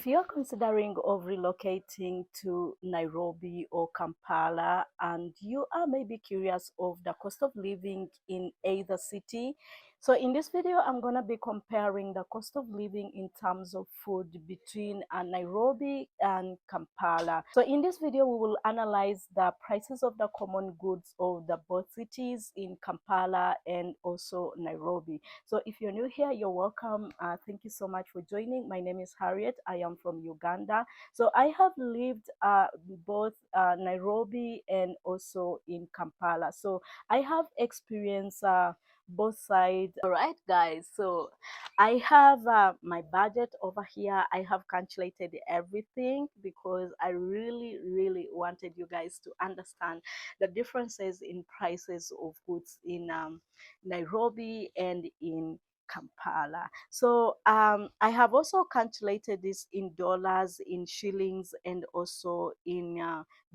If you're considering of relocating to Nairobi or Kampala and you are maybe curious of the cost of living in either city, so in this video, I'm going to be comparing the cost of living in terms of food between Nairobi and Kampala. So in this video, we will analyze the prices of the common goods of the both cities in Kampala and also Nairobi. So if you're new here, you're welcome. Thank you so much for joining. My name is Harriet. I am from Uganda. So I have lived both Nairobi and also in Kampala. So I have experience both sides. All right, guys. So I have my budget over here. I have calculated everything because I really wanted you guys to understand the differences in prices of goods in Nairobi and in Kampala. So I have also calculated this in dollars, in shillings, and also in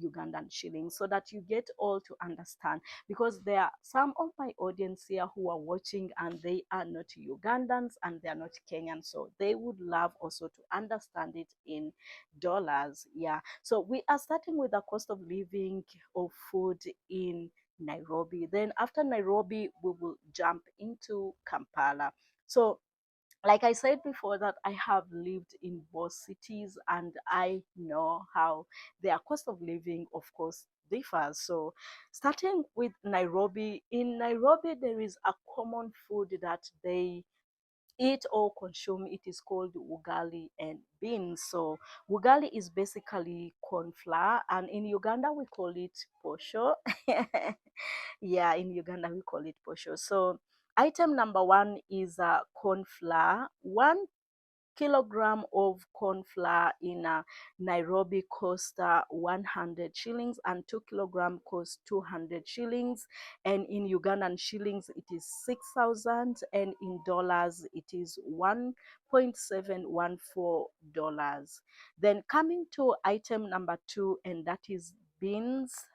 Ugandan shillings so that you get all to understand, because there are some of my audience here who are watching and they are not Ugandans and they are not Kenyan. So they would love also to understand it in dollars. Yeah. So we are starting with the cost of living of food in Nairobi. Then after Nairobi, we will jump into Kampala. So like I said before, that I have lived in both cities and I know how their cost of living, of course, differs. So starting with Nairobi, in Nairobi, there is a common food that they eat or consume. It is called ugali and beans. So ugali is basically corn flour, and in Uganda we call it posho. Yeah, in Uganda we call it posho. So item number one is corn flour. 1 kilogram of corn flour in Nairobi cost 100 shillings, and 2 kilogram cost 200 shillings, and in Ugandan shillings it is 6,000, and in dollars it is $1.714. Then coming to item number two, and that is beans.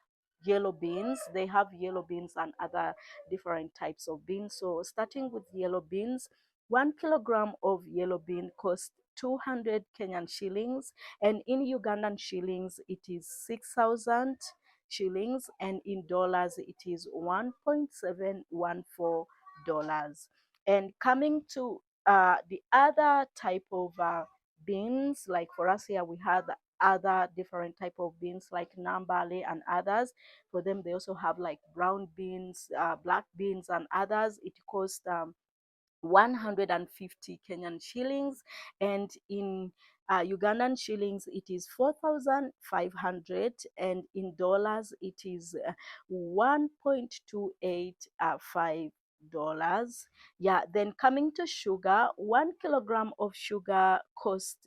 Yellow beans, they have yellow beans and other different types of beans. So starting with yellow beans, 1 kilogram of yellow bean costs 200 Kenyan shillings, and in Ugandan shillings it is 6,000 shillings, and in dollars it is $1.714. And coming to the other type of beans, like for us here we have other different type of beans like nambale and others. For them, they also have like brown beans, black beans, and others. It costs 150 Kenyan shillings, and in Ugandan shillings it is 4,500, and in dollars it is 1.285 dollars. Yeah, then coming to sugar, 1 kilogram of sugar costs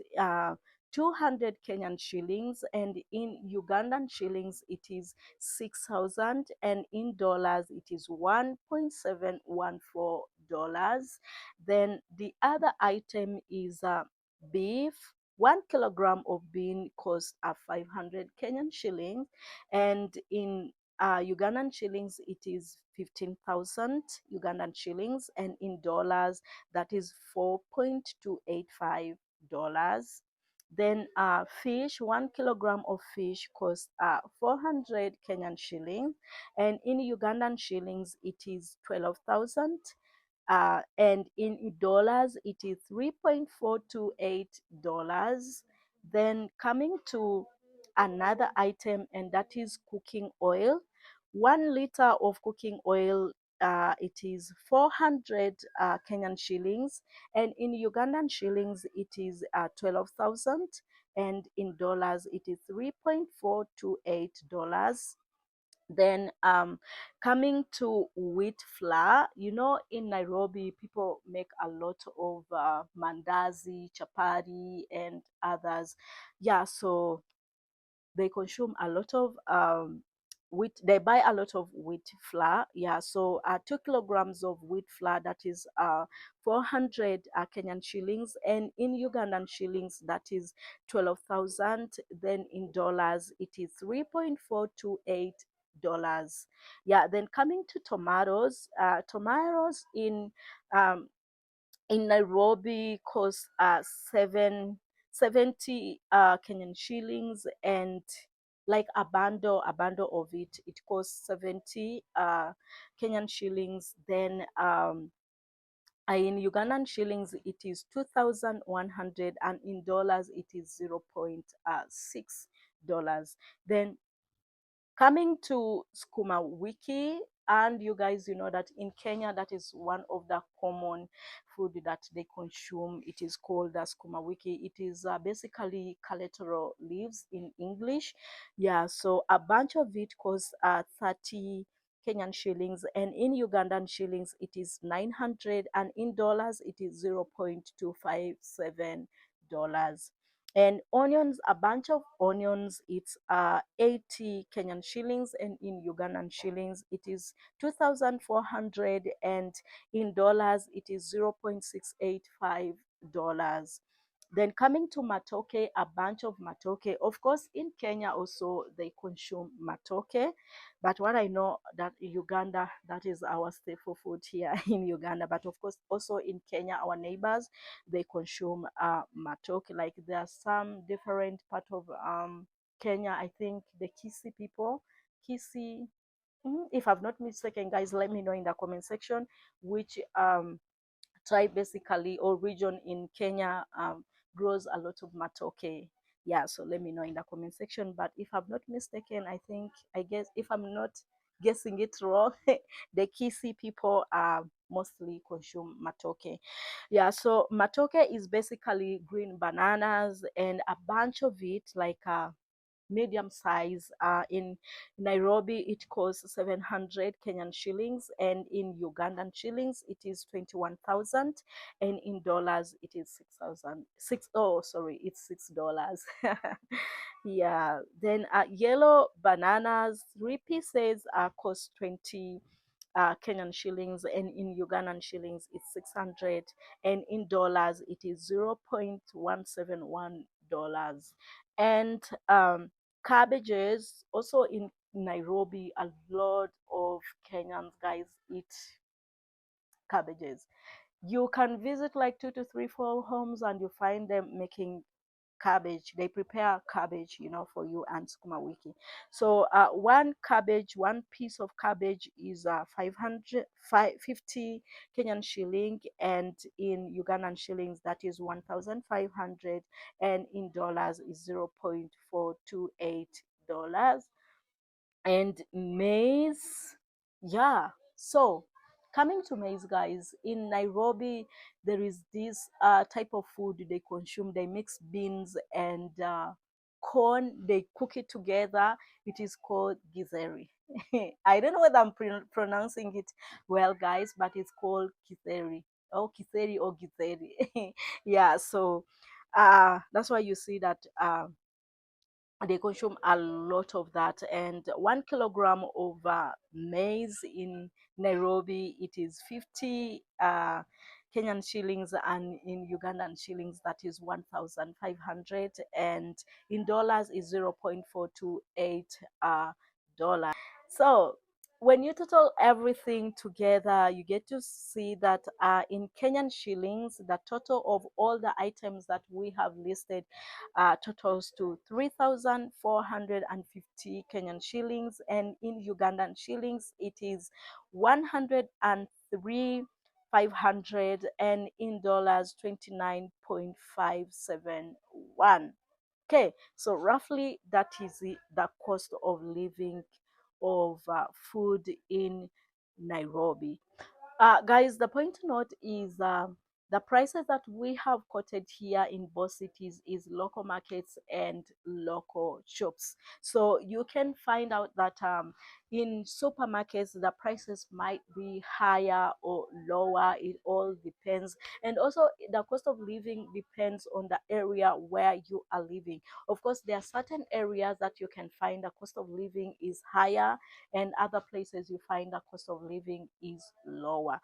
200 Kenyan shillings, and in Ugandan shillings it is 6,000, and in dollars it is $1.714. Then the other item is beef. 1 kilogram of bean costs 500 Kenyan shillings, and in Ugandan shillings it is 15,000 Ugandan shillings, and in dollars that is $4.285. Then fish, 1 kilogram of fish costs 400 Kenyan shillings, and in Ugandan shillings it is 12,000, and in dollars it is $3.428. Then coming to another item, and that is cooking oil. 1 liter of cooking oil, it is 400 Kenyan shillings, and in Ugandan shillings it is 12,000, and in dollars it is $3.428. Then coming to wheat flour, in Nairobi, people make a lot of mandazi, chapati, and others. Yeah, so they consume a lot of wheat. They buy a lot of wheat flour. Yeah, so 2 kilograms of wheat flour, that is 400 Kenyan shillings, and in Ugandan shillings that is 12,000. Then in dollars it is $3.428. Yeah, then coming to tomatoes, tomatoes um, in Nairobi cost 7 70 Kenyan shillings, and like a bundle of it costs 70 Kenyan shillings. Then in Ugandan shillings it is 2,100, and in dollars it is 0.6 dollars. Then coming to skuma wiki, and you guys, you know that in Kenya that is one of the common food that they consume. It is called skuma wiki. It is basically collateral leaves in English. Yeah, so a bunch of it costs 30 Kenyan shillings, and in Ugandan shillings it is 900, and in dollars it is 0.257 dollars. And onions, a bunch of onions, it's 80 Kenyan shillings, and in Ugandan shillings it is 2,400, and in dollars it is 0.685 dollars. Then coming to matoke, a bunch of matoke. Of course, in Kenya also they consume matoke, but what I know that Uganda, that is our staple food here in Uganda. But of course, also in Kenya, our neighbors, they consume matoke. Like there are some different part of Kenya. I think the Kisi people, Kisi. If I've not mistaken, guys, let me know in the comment section which tribe basically or region in Kenya grows a lot of matoke. Yeah, so let me know in the comment section. But if I'm not mistaken, I guess if I'm not guessing it wrong, the Kisi people mostly consume matoke. Yeah, so matoke is basically green bananas, and a bunch of it, like medium size. In Nairobi, it costs 700 Kenyan shillings, and in Ugandan shillings, it is 21,000, and in dollars, it is 6,000. Oh, sorry, it's $6. Yeah. Then yellow bananas, 3 pieces, cost 20 Kenyan shillings, and in Ugandan shillings it's 600, and in dollars it is 0.171 dollars. And cabbages, also in Nairobi, a lot of Kenyans, guys, eat cabbages. You can visit like 2 to 3 4 homes and you find them making cabbage. They prepare cabbage, for you and sukuma wiki. So one piece of cabbage is 550 Kenyan shilling, and in Ugandan shillings that is 1,500, and in dollars is 0.428 dollars. And maize, yeah. So coming to maize, guys, in Nairobi there is this type of food they consume. They mix beans and corn, they cook it together. It is called githeri. I don't know whether I'm pronouncing it well, guys, but it's called githeri, or kitheri, or githeri. Yeah, so that's why you see that they consume a lot of that. And 1 kilogram of maize in Nairobi, it is 50 Kenyan shillings, and in Ugandan shillings that is 1,500, and in dollars is 0.428 dollars. So when you total everything together, you get to see that in Kenyan shillings, the total of all the items that we have listed totals to 3,450 Kenyan shillings, and in Ugandan shillings, it is 103,500, and in dollars, 29.571. Okay, so roughly that is the cost of living of food in Nairobi. Guys, the point to note is the prices that we have quoted here in both cities is local markets and local shops. So you can find out that in supermarkets the prices might be higher or lower. It all depends, and also the cost of living depends on the area where you are living. Of course, there are certain areas that you can find the cost of living is higher, and other places you find the cost of living is lower.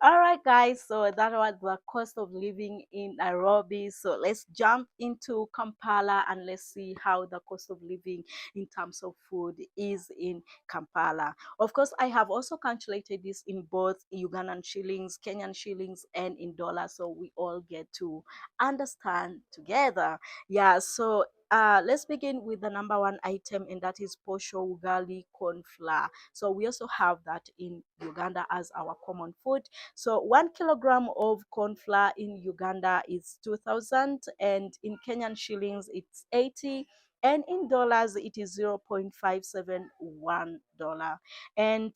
All right, guys, so that was the cost of living in Nairobi. So let's jump into Kampala and let's see how the cost of living in terms of food is in Kampala. Kampala. Of course, I have also calculated this in both Ugandan shillings, Kenyan shillings, and in dollars, so we all get to understand together. Yeah, so let's begin with the number one item, and that is posho ugali corn flour. So we also have that in Uganda as our common food. So 1 kilogram of corn flour in Uganda is 2,000, and in Kenyan shillings it's 80, and in dollars it is $0.571. And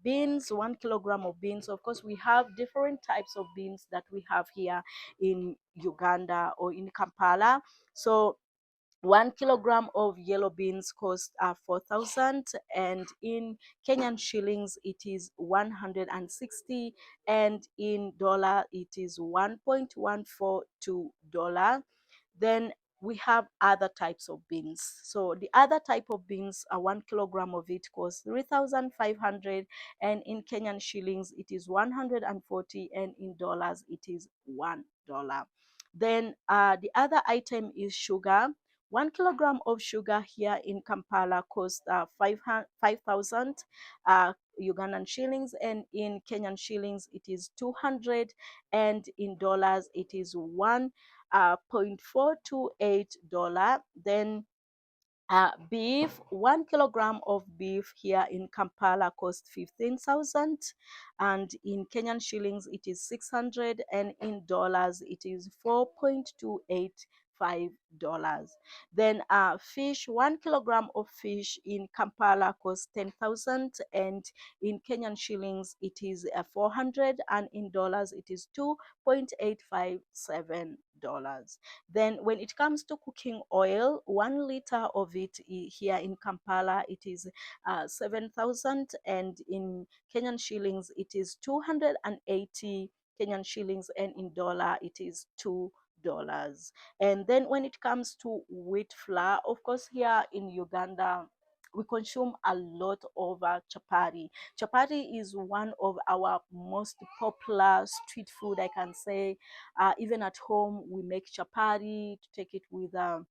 beans, 1 kilogram of beans. Of course, we have different types of beans that we have here in Uganda or in Kampala. So 1 kilogram of yellow beans cost 4,000, and in Kenyan shillings it is 160, and in dollar it is $1.142. Then we have other types of beans. So the other type of beans, 1 kilogram of it costs 3,500, and in Kenyan shillings it is 140, and in dollars it is $1. Then the other item is sugar. 1 kilogram of sugar here in Kampala costs 5,000 Ugandan shillings, and in Kenyan shillings it is 200, and in dollars it is $0.428. Then beef, 1 kilogram of beef here in Kampala costs 15,000, and in Kenyan shillings it is 600, and in dollars it is $4.285. Then fish, 1 kilogram of fish in Kampala costs 10,000, and in Kenyan shillings it is 400, and in dollars it is $2.857. Then when it comes to cooking oil, 1 liter of it here in Kampala, it is 7,000, and in Kenyan shillings, it is 280 Kenyan shillings, and in dollar, it is $2. And then when it comes to wheat flour, of course, here in Uganda, we consume a lot of chapati. Chapati is one of our most popular street food, I can say. Even at home, we make chapati to take it with uh,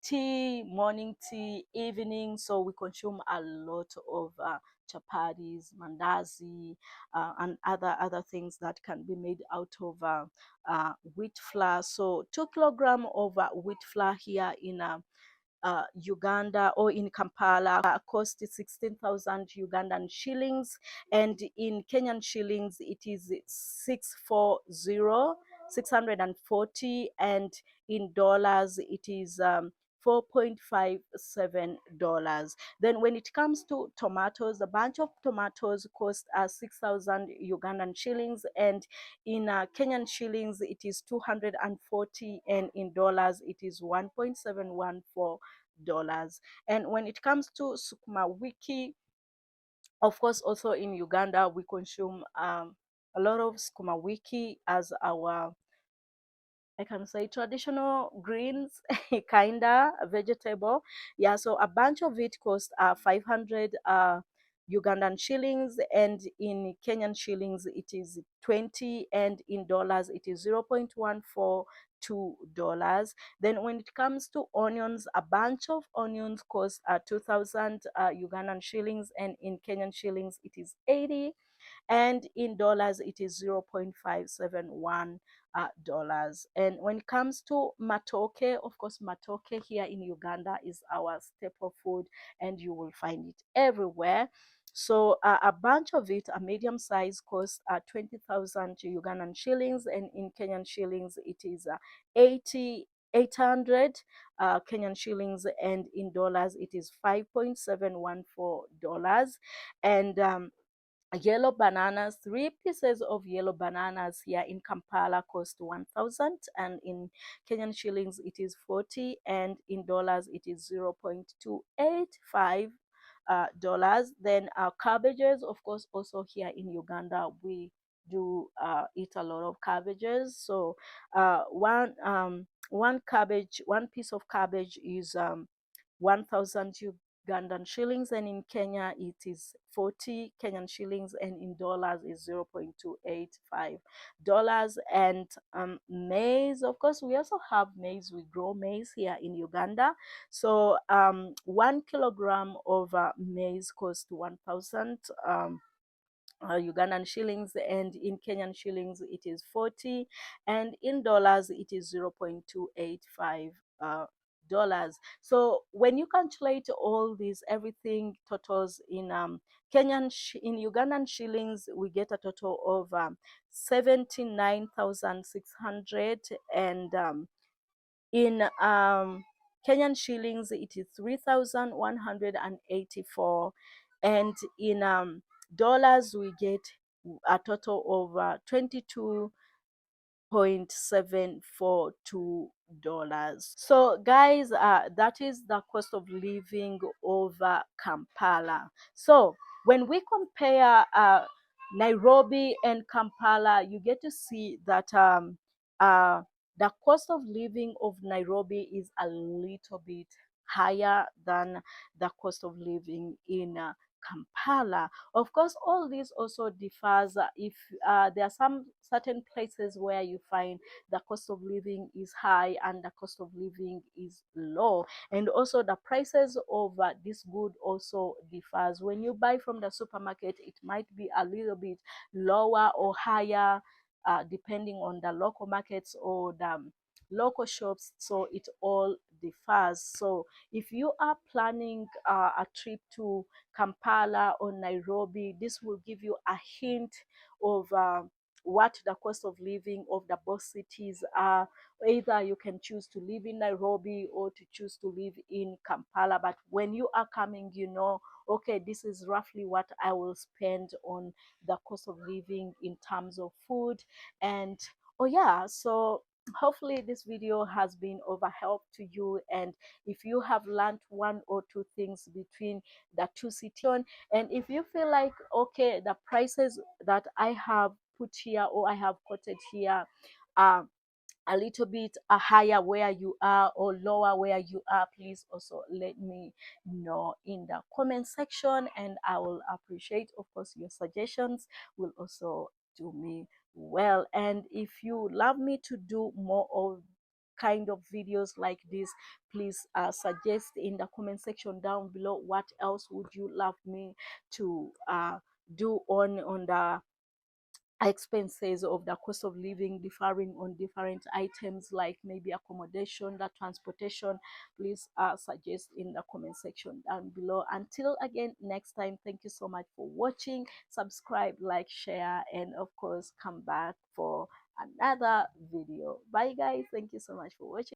tea, morning tea, evening. So we consume a lot of chapatis, mandazi, and other things that can be made out of wheat flour. So 2 kilogram of wheat flour here in Uganda or in Kampala cost 16,000 Ugandan shillings, and in Kenyan shillings it is 640, and in dollars it is $4.57. Then when it comes to tomatoes, a bunch of tomatoes cost 6,000 Ugandan shillings, and in Kenyan shillings it is 240, and in dollars it is $1.714. And when it comes to sukuma wiki, of course, also in Uganda, we consume a lot of sukuma wiki as our, I can say, traditional greens, kinda a vegetable. Yeah, so a bunch of it costs 500 Ugandan shillings, and in Kenyan shillings it is 20, and in dollars it is $0.142. Then when it comes to onions, a bunch of onions cost 2,000 Ugandan shillings, and in Kenyan shillings it is 80, and in dollars it is $0.571 dollars. And when it comes to matoke, of course, matoke here in Uganda is our staple food, and you will find it everywhere. So a bunch of it, a medium size, costs 20,000 Ugandan shillings, and in Kenyan shillings it is 800 Kenyan shillings, and in dollars it is $5.714. And yellow bananas, 3 pieces of yellow bananas here in Kampala cost 1,000, and in Kenyan shillings it is 40, and in dollars it is $0.285 dollars. Then cabbages, of course, also here in Uganda we do eat a lot of cabbages. So one cabbage, one piece of cabbage is 1,000 Ugandan shillings, and in Kenya it is 40 Kenyan shillings, and in dollars is $0.285. And maize, of course, we also have maize. We grow maize here in Uganda. So 1 kilogram of maize costs 1,000 Ugandan shillings, and in Kenyan shillings it is 40, and in dollars it is $0.285. So when you calculate all this, everything totals in in Ugandan shillings, we get a total of 79,600, and in Kenyan shillings it is 3,184, and in dollars we get a total of 22.742 dollars. So guys, that is the cost of living over Kampala. So when we compare Nairobi and Kampala, you get to see that the cost of living of Nairobi is a little bit higher than the cost of living in Kampala. Of course, all this also differs if there are some certain places where you find the cost of living is high and the cost of living is low, and also the prices of this good also differs. When you buy from the supermarket, it might be a little bit lower or higher depending on the local markets or the local shops, so it all differs. So if you are planning a trip to Kampala or Nairobi, this will give you a hint of what the cost of living of the both cities are. Either you can choose to live in Nairobi or to choose to live in Kampala, but when you are coming, you know, okay, this is roughly what I will spend on the cost of living in terms of food. And oh yeah, so hopefully this video has been of a help to you, and if you have learned one or two things between the two cities, and if you feel like, okay, the prices that I have put here or I have quoted here are a little bit higher where you are or lower where you are, please also let me know in the comment section, and I will appreciate, of course, your suggestions will also do me well. And if you love me to do more of kind of videos like this, please suggest in the comment section down below what else would you love me to do on the expenses of the cost of living differing on different items, like maybe accommodation, the transportation. Please suggest in the comment section down below. Until again next time, thank you so much for watching. Subscribe, like, share, and of course come back for another video. Bye guys, thank you so much for watching.